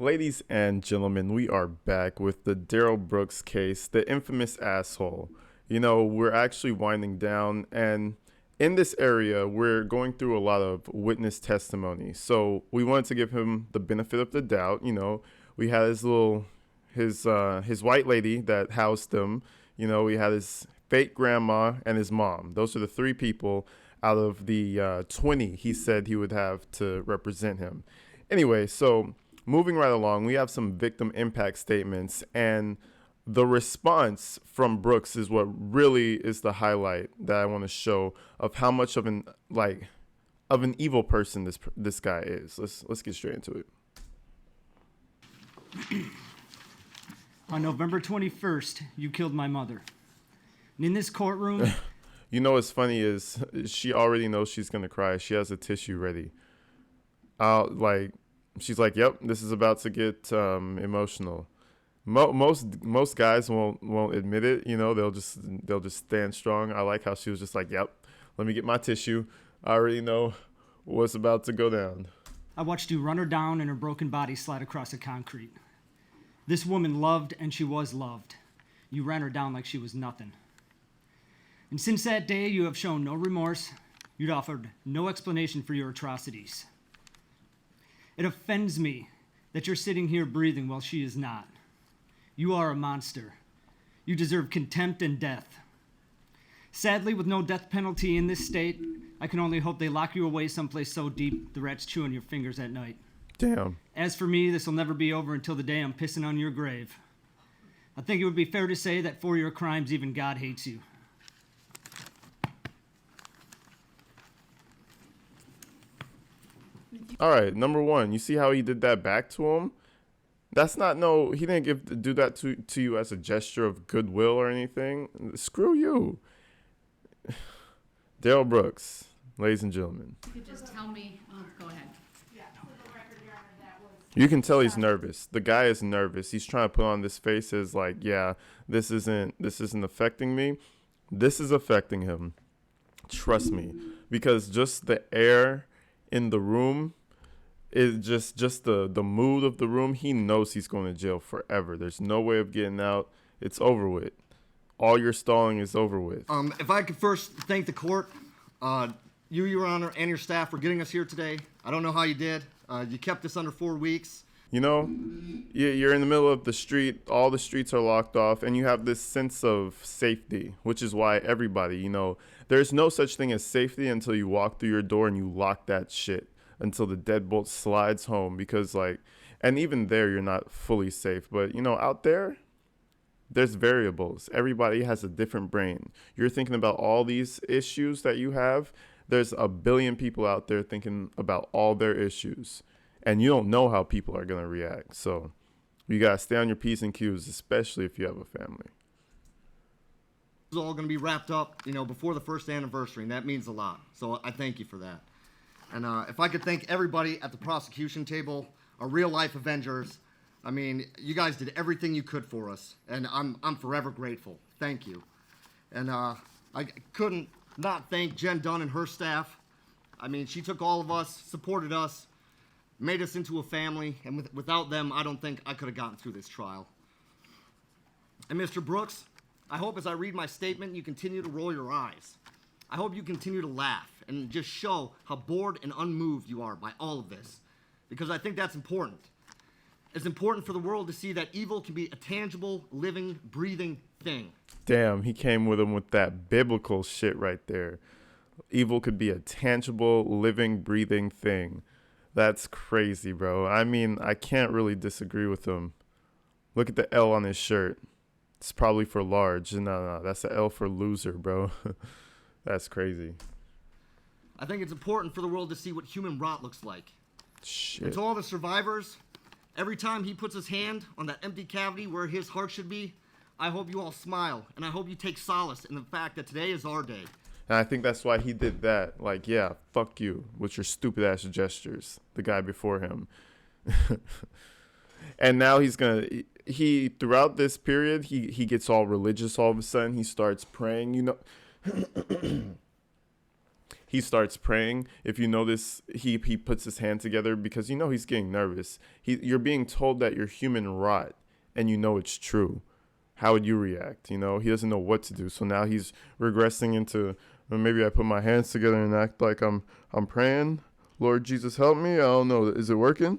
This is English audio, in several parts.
Ladies and gentlemen, we are back with the Darrell Brooks case, the infamous asshole. We're actually winding down, and in this area, we're going through a lot of witness testimony. So we wanted to give him the benefit of the doubt. We had his white lady that housed him. We had his fake grandma and his mom. Those are the three people out of the 20 he said he would have to represent him. Anyway, so moving right along, we have some victim impact statements, and the response from Brooks is what really is the highlight that I want to show of how much of an evil person this guy is. Let's get straight into it. On November 21st, you killed my mother. And in this courtroom, What's funny is she already knows she's gonna cry. She has a tissue ready. She's like, "Yep, this is about to get emotional." Most guys won't admit it. They'll just stand strong. I like how she was just like, "Yep, let me get my tissue. I already know what's about to go down." I watched you run her down and her broken body slide across the concrete. This woman loved and she was loved. You ran her down like she was nothing. And since that day, you have shown no remorse. You'd offered no explanation for your atrocities. It offends me that you're sitting here breathing while she is not. You are a monster. You deserve contempt and death. Sadly, with no death penalty in this state, I can only hope they lock you away someplace so deep the rats chew on your fingers at night. Damn. As for me, this will never be over until the day I'm pissing on your grave. I think it would be fair to say that for your crimes, even God hates you. All right, number one, you see how he did that back to him? He didn't do that to you as a gesture of goodwill or anything. Screw you. Darrell Brooks, ladies and gentlemen. You could just tell me. Oh, go ahead. You can tell he's nervous. The guy is nervous. He's trying to put on this face as like, yeah, this isn't affecting me. This is affecting him. Trust me. Because just the air in the room is just the mood of the room. He knows he's going to jail forever. There's no way of getting out. It's over with. All your stalling is over with. If I could first thank the court, you, Your Honor, and your staff for getting us here today. I don't know how you did. You kept us under 4 weeks. You're in the middle of the street. All the streets are locked off, and you have this sense of safety, which is why everybody, there's no such thing as safety until you walk through your door and you lock that shit until the deadbolt slides home, because and even there, you're not fully safe. But, out there's variables. Everybody has a different brain. You're thinking about all these issues that you have. There's a billion people out there thinking about all their issues, and you don't know how people are going to react. So you got to stay on your P's and Q's, especially if you have a family. It's all going to be wrapped up, before the first anniversary, and that means a lot. So I thank you for that. And if I could thank everybody at the prosecution table, our real-life Avengers. I mean, you guys did everything you could for us, and I'm forever grateful. Thank you. And I couldn't not thank Jen Dunn and her staff. I mean, she took all of us, supported us, made us into a family, and without them, I don't think I could have gotten through this trial. And Mr. Brooks, I hope as I read my statement, you continue to roll your eyes. I hope you continue to laugh and just show how bored and unmoved you are by all of this, because I think that's important. It's important for the world to see that evil can be a tangible, living, breathing thing. Damn, he came with him with that biblical shit right there. Evil could be a tangible, living, breathing thing. That's crazy, bro. I mean, I can't really disagree with him. Look at the L on his shirt. It's probably for large. No, that's the L for loser, bro. That's crazy. I think it's important for the world to see what human rot looks like. Shit. And to all the survivors, every time he puts his hand on that empty cavity where his heart should be, I hope you all smile, and I hope you take solace in the fact that today is our day. And I think that's why he did that. Like, yeah, fuck you with your stupid ass gestures. The guy before him. And now throughout this period, he gets all religious all of a sudden. He starts praying, he starts praying. If you notice, he puts his hand together because he's getting nervous. You're being told that you're human rot, and it's true. How would you react? He doesn't know what to do. So now he's regressing into, well, maybe I put my hands together and act like I'm praying. Lord Jesus, help me. I don't know. Is it working?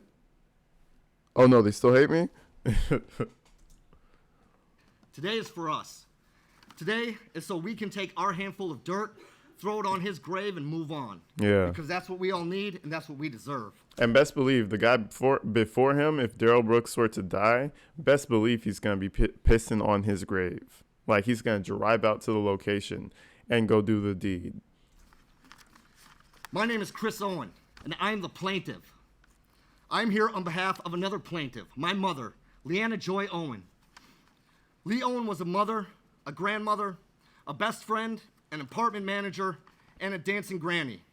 Oh no, they still hate me. Today is for us. Today is so we can take our handful of dirt, throw it on his grave, and move on. Yeah. Because that's what we all need, and that's what we deserve. And best believe the guy before him, if Darrell Brooks were to die, best believe he's going to be pissing on his grave. Like, he's going to drive out to the location and go do the deed. My name is Chris Owen, and I'm the plaintiff. I'm here on behalf of another plaintiff, my mother, Leanna Joy Owen. Lee Owen was a mother, a grandmother, a best friend, an apartment manager, and a dancing granny.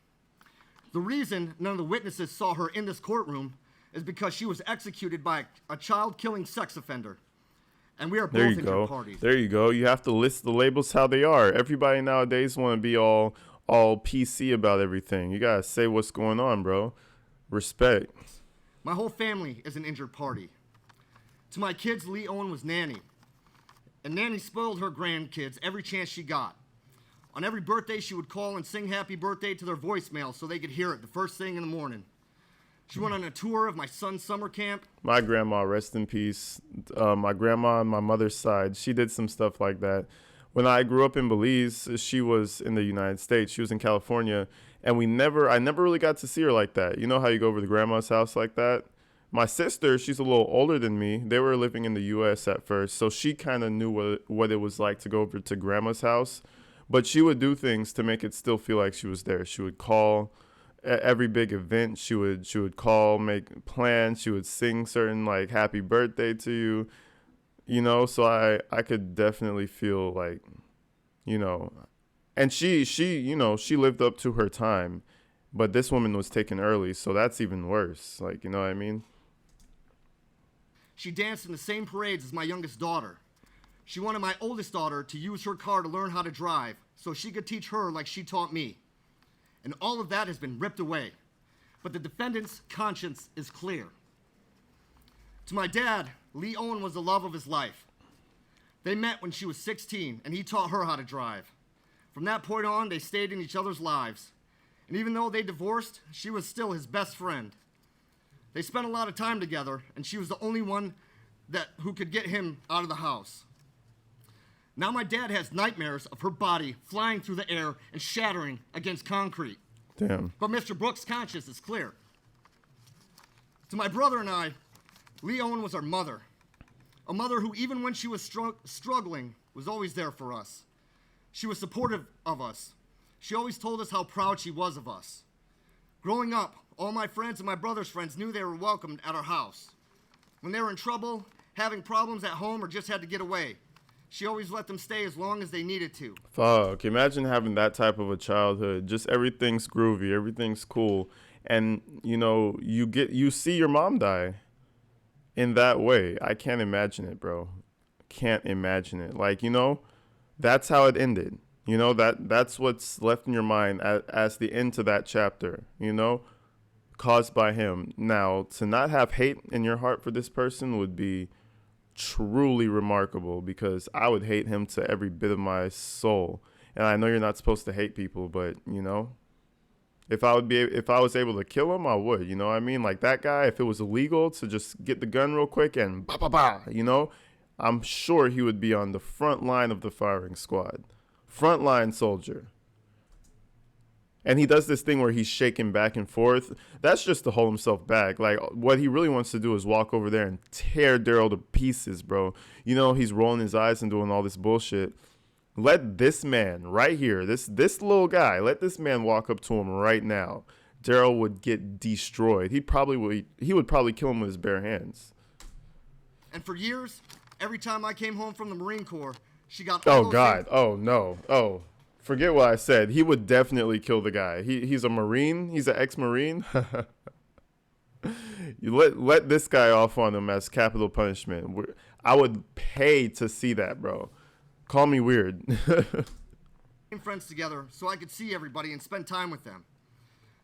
The reason none of the witnesses saw her in this courtroom is because she was executed by a child-killing sex offender. And we are both injured parties. There you go. You have to list the labels how they are. Everybody nowadays want to be all PC about everything. You got to say what's going on, bro. Respect. My whole family is an injured party. To my kids, Lee Owen was nanny. And Nanny spoiled her grandkids every chance she got. On every birthday, she would call and sing happy birthday to their voicemail so they could hear it the first thing in the morning. She went on a tour of my son's summer camp. My grandma, rest in peace. My grandma on my mother's side, she did some stuff like that. When I grew up in Belize, she was in the United States. She was in California. And I never really got to see her like that. You know how you go over to grandma's house like that? My sister, she's a little older than me. They were living in the U.S. at first, so she kind of knew what it was like to go over to grandma's house. But she would do things to make it still feel like she was there. She would call at every big event. She would call, make plans. She would sing certain like happy birthday to you. So I could definitely feel like, and she lived up to her time. But this woman was taken early, so that's even worse. Like, you know what I mean? She danced in the same parades as my youngest daughter. She wanted my oldest daughter to use her car to learn how to drive so she could teach her like she taught me. And all of that has been ripped away. But the defendant's conscience is clear. To my dad, Lee Owen was the love of his life. They met when she was 16, and he taught her how to drive. From that point on, they stayed in each other's lives. And even though they divorced, she was still his best friend. They spent a lot of time together, and she was the only one who could get him out of the house. Now my dad has nightmares of her body flying through the air and shattering against concrete. Damn. But Mr. Brooks' conscience is clear. To my brother and I, Lee Owen was our mother. A mother who, even when she was struggling, was always there for us. She was supportive of us. She always told us how proud she was of us. Growing up, all my friends and my brother's friends knew they were welcomed at our house. When they were in trouble, having problems at home, or just had to get away, she always let them stay as long as they needed to. Fuck, imagine having that type of a childhood. Just everything's groovy, everything's cool. And, you see your mom die in that way. I can't imagine it, bro. Can't imagine it. Like, that's how it ended. That's what's left in your mind as the end to that chapter, caused by him. Now, to not have hate in your heart for this person would be truly remarkable, because I would hate him to every bit of my soul. And I know you're not supposed to hate people, but, if I was able to kill him, I would, what I mean? Like that guy, if it was illegal to just get the gun real quick and ba ba ba, I'm sure he would be on the front line of the firing squad. Frontline soldier. And he does this thing where he's shaking back and forth. That's just to hold himself back. Like, what he really wants to do is walk over there and tear Darrell to pieces, bro. He's rolling his eyes and doing all this bullshit. Let this man right here, this little guy, let this man walk up to him right now. Darrell would get destroyed. He would probably kill him with his bare hands. And for years, every time I came home from the Marine Corps, she got... Oh, God. Oh, no. Oh, forget what I said. He would definitely kill the guy. He's a Marine. He's an ex-Marine. You let this guy off on him as capital punishment. I would pay to see that, bro. Call me weird. friends together so I could see everybody and spend time with them.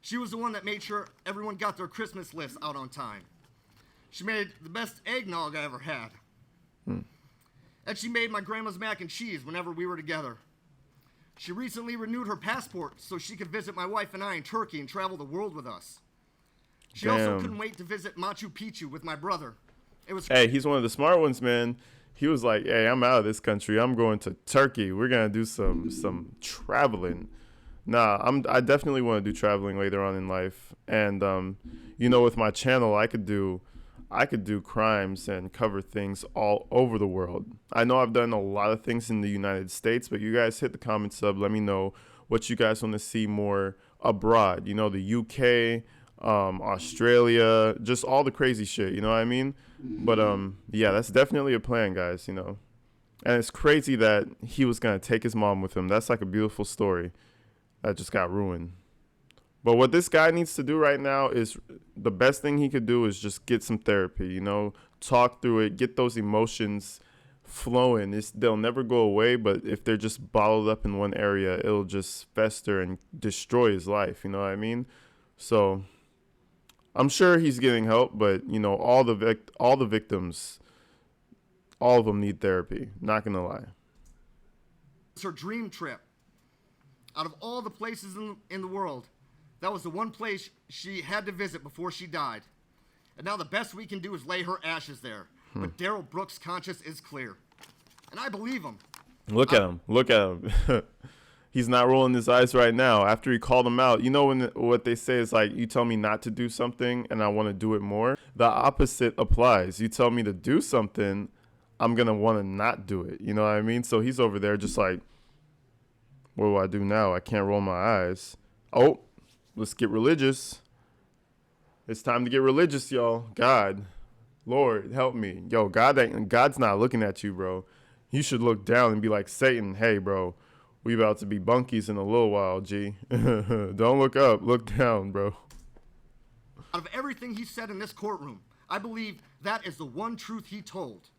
She was the one that made sure everyone got their Christmas lists out on time. She made the best eggnog I ever had. And she made my grandma's mac and cheese whenever we were together. She recently renewed her passport so she could visit my wife and I in Turkey and travel the world with us. She also Damn. couldn't wait to visit Machu Picchu with my brother. It was Hey, he's one of the smart ones, man. He was like, "Hey, I'm out of this country. I'm going to Turkey. We're gonna do some traveling." Nah, I definitely want to do traveling later on in life, and with my channel, I could do crimes and cover things all over the world. I know I've done a lot of things in the United States, but you guys hit the comment sub. Let me know what you guys want to see more abroad. The UK, Australia, just all the crazy shit. You know what I mean? But yeah, that's definitely a plan, guys. And it's crazy that he was gonna take his mom with him. That's like a beautiful story that just got ruined. But what this guy needs to do right now is the best thing he could do is just get some therapy, talk through it, get those emotions flowing. They'll never go away, but if they're just bottled up in one area, it'll just fester and destroy his life. You know what I mean? So I'm sure he's getting help, but all the victims, all of them need therapy. Not gonna lie. her dream trip. Out of all the places in the world, that was the one place she had to visit before she died. And now the best we can do is lay her ashes there. But Darrell Brooks' conscience is clear. And I believe him. Look at him. Look at him. He's not rolling his eyes right now. After he called him out, what they say is like, you tell me not to do something and I want to do it more. The opposite applies. You tell me to do something, I'm going to want to not do it. You know what I mean? So he's over there just like, what do I do now? I can't roll my eyes. Oh, let's get religious. It's time to get religious, y'all. God, Lord, help me. Yo, God's not looking at you, bro. You should look down and be like, Satan, hey, bro, we about to be bunkies in a little while, G. Don't look up. Look down, bro. Out of everything he said in this courtroom, I believe that is the one truth he told.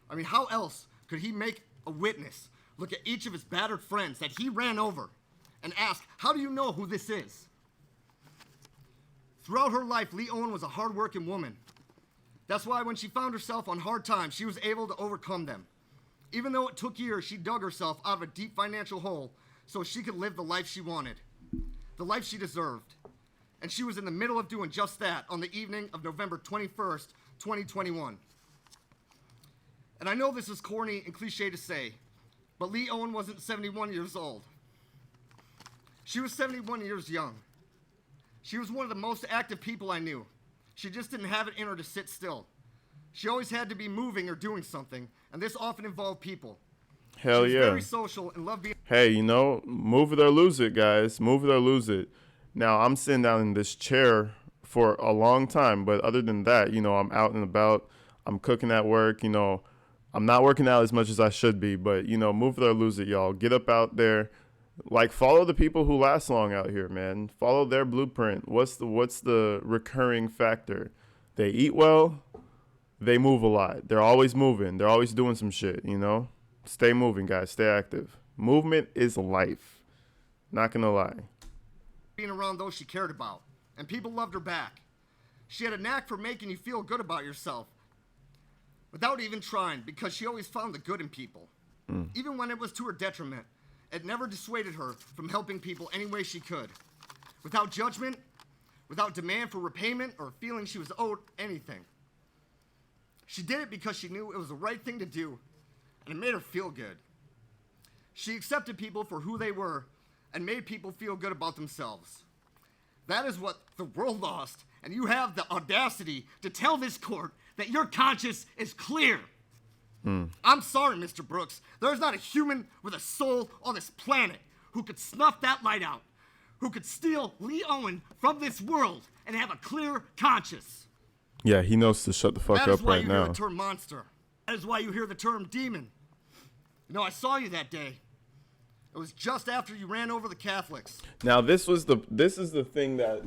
I mean, how else could he make a witness look at each of his battered friends that he ran over and ask, how do you know who this is? Throughout her life, Lee Owen was a hardworking woman. That's why when she found herself on hard times, she was able to overcome them. Even though it took years, she dug herself out of a deep financial hole so she could live the life she wanted, the life she deserved. And she was in the middle of doing just that on the evening of November 21st, 2021. And I know this is corny and cliche to say, but Lee Owen wasn't 71 years old. She was 71 years young. She was one of the most active people I knew. She just didn't have it in her to sit still. She always had to be moving or doing something, and this often involved people. Hell She was yeah. very social and loved being. Hey, move it or lose it, guys. Move it or lose it. Now, I'm sitting down in this chair for a long time, but other than that, I'm out and about. I'm cooking at work. I'm not working out as much as I should be, but, move it or lose it, y'all. Get up out there. Like, follow the people who last long out here, man. Follow their blueprint. What's the recurring factor? They eat well. They move a lot. They're always moving. They're always doing some shit, Stay moving, guys. Stay active. Movement is life. Not gonna lie. Being around those she cared about, and people loved her back. She had a knack for making you feel good about yourself without even trying, because she always found the good in people. Even when it was to her detriment, it never dissuaded her from helping people any way she could. Without judgment, without demand for repayment or feeling she was owed anything. She did it because she knew it was the right thing to do, and it made her feel good. She accepted people for who they were and made people feel good about themselves. That is what the world lost, and you have the audacity to tell this court that your conscience is clear. I'm sorry, Mr. Brooks. There's not a human with a soul on this planet who could snuff that light out, who could steal Lee Owen from this world and have a clear conscience. Yeah, he knows to shut the fuck That is up why right you hear now. the term monster. That is why you hear the term demon. I saw you that day. It was just after you ran over the Catholics. Now, this is the thing that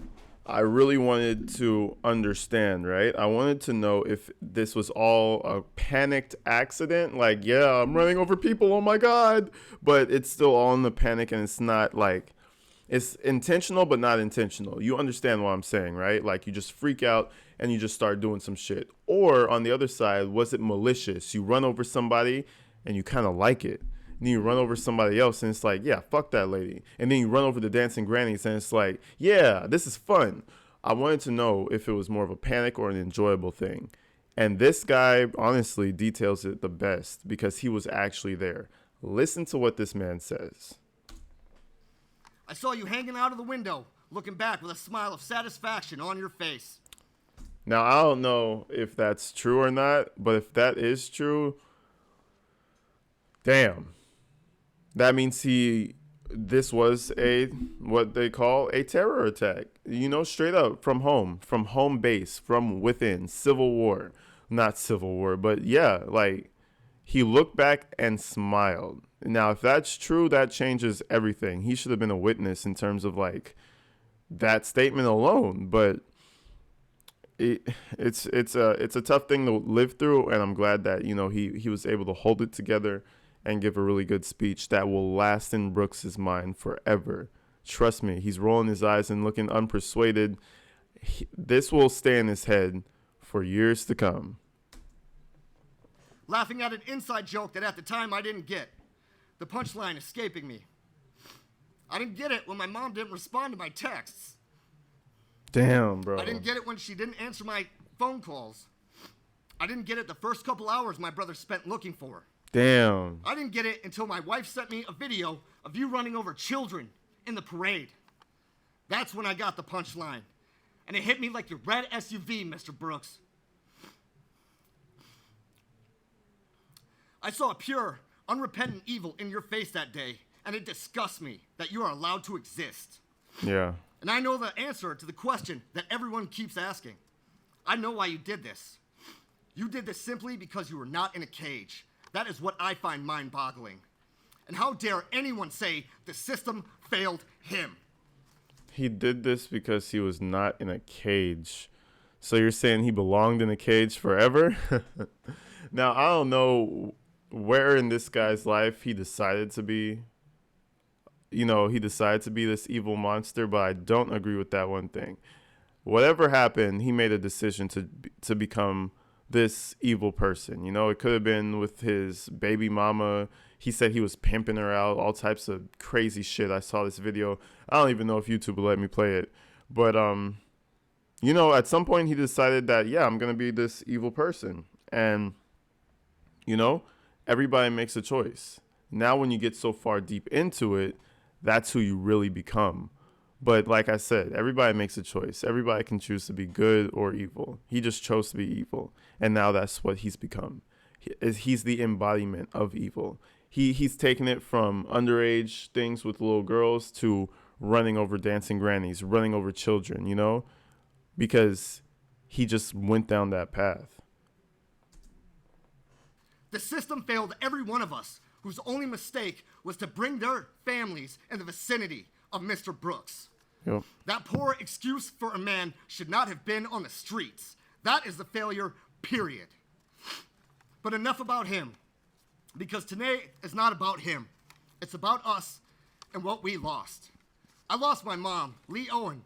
I really wanted to understand, right? I wanted to know if this was all a panicked accident. Like, yeah, I'm running over people. Oh my God. But it's still all in the panic, and it's not like, it's intentional, but not intentional. You understand what I'm saying, right? Like, you just freak out and you just start doing some shit. Or on the other side, was it malicious? You run over somebody and you kind of like it. And then you run over somebody else and it's like, yeah, fuck that lady. And then you run over the dancing grannies and it's like, yeah, this is fun. I wanted to know if it was more of a panic or an enjoyable thing. And this guy honestly details it the best because he was actually there. Listen to what this man says. I saw you hanging out of the window, looking back with a smile of satisfaction on your face. Now, I don't know if that's true or not, but if that is true, damn. That means this was what they call a terror attack. You know, straight up from home base, from within, civil war. Not civil war, but yeah, like he looked back and smiled. Now, if that's true, that changes everything. He should have been a witness in terms of like that statement alone, but it's a tough thing to live through, and I'm glad that he was able to hold it together and give a really good speech that will last in Brooks's mind forever. Trust me, he's rolling his eyes and looking unpersuaded. This will stay in his head for years to come. Laughing at an inside joke that at the time I didn't get. The punchline escaping me. I didn't get it when my mom didn't respond to my texts. Damn, bro. I didn't get it when she didn't answer my phone calls. I didn't get it the first couple hours my brother spent looking for her. Damn. I didn't get it until my wife sent me a video of you running over children in the parade. That's when I got the punchline. And it hit me like your red SUV, Mr. Brooks. I saw a pure, unrepentant evil in your face that day, and it disgusts me that you are allowed to exist. Yeah. And I know the answer to the question that everyone keeps asking. I know why you did this. You did this simply because you were not in a cage. That is what I find mind-boggling. And how dare anyone say the system failed him? He did this because he was not in a cage. So you're saying he belonged in a cage forever? Now, I don't know where in this guy's life he decided to be. He decided to be this evil monster, but I don't agree with that one thing. Whatever happened, he made a decision to become this evil person. It could have been with his baby mama. He said he was pimping her out, all types of crazy shit. I saw this video. I don't even know if YouTube will let me play it. But, at some point he decided that, yeah, I'm going to be this evil person. And, everybody makes a choice. Now, when you get so far deep into it, that's who you really become. But like I said, everybody makes a choice. Everybody can choose to be good or evil. He just chose to be evil. And now that's what he's become. He's the embodiment of evil. He's taken it from underage things with little girls to running over dancing grannies, running over children, because he just went down that path. The system failed every one of us whose only mistake was to bring their families in the vicinity of Mr. Brooks. Yep. That poor excuse for a man should not have been on the streets. That is the failure, period. But enough about him, because today is not about him. It's about us and what we lost. I lost my mom, Lee Owen,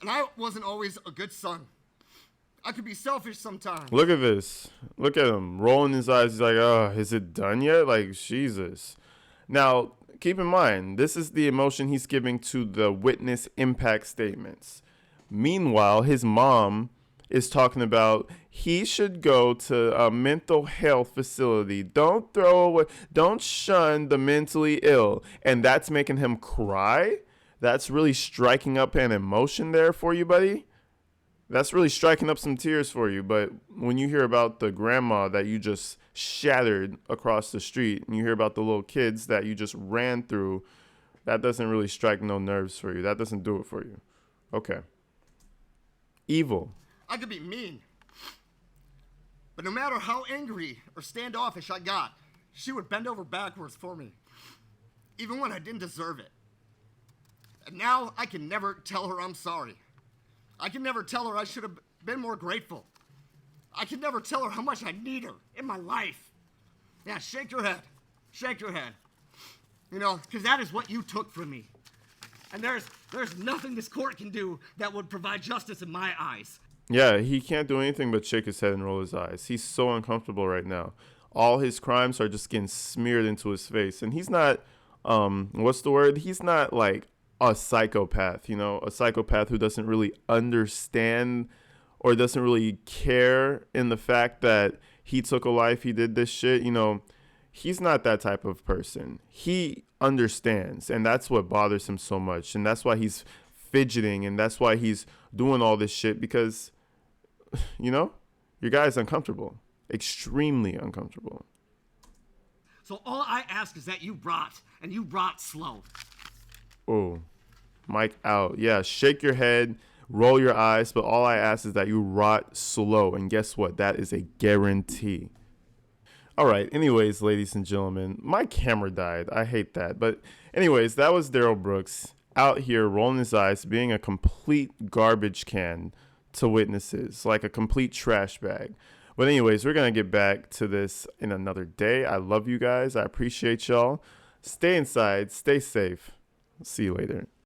and I wasn't always a good son. I could be selfish sometimes. Look at this. Look at him rolling his eyes. He's like, oh, is it done yet? Like, Jesus. Now, keep in mind, this is the emotion he's giving to the witness impact statements. Meanwhile, his mom is talking about he should go to a mental health facility. Don't shun the mentally ill. And that's making him cry? That's really striking up an emotion there for you, buddy? That's really striking up some tears for you. But when you hear about the grandma that you just shattered across the street, and you hear about the little kids that you just ran through, that doesn't really strike no nerves for you. That doesn't do it for you. Okay. Evil. I could be mean. But no matter how angry or standoffish I got, she would bend over backwards for me, even when I didn't deserve it. And now I can never tell her I'm sorry. I can never tell her I should have been more grateful. I can never tell her how much I need her in my life. Yeah, shake your head. Shake your head. You know, because that is what you took from me. And there's nothing this court can do that would provide justice in my eyes. Yeah, he can't do anything but shake his head and roll his eyes. He's so uncomfortable right now. All his crimes are just getting smeared into his face. And he's not, what's the word? He's not like a psychopath, you know, a psychopath who doesn't really understand or doesn't really care in the fact that he took a life, he did this shit, you know. He's not that type of person. He understands, and that's what bothers him so much. And that's why he's fidgeting, and that's why he's doing all this shit, because, you know, your guy's uncomfortable, extremely uncomfortable. So all I ask is that you rot, and you rot slow. Oh, mic out. Yeah, shake your head, roll your eyes, but all I ask is that you rot slow. And guess what? That is a guarantee. All right. Anyways, ladies and gentlemen, my camera died. I hate that. But anyways, that was Darrell Brooks out here rolling his eyes, being a complete garbage can to witnesses, like a complete trash bag. But anyways, we're going to get back to this in another day. I love you guys. I appreciate y'all. Stay inside. Stay safe. See you later.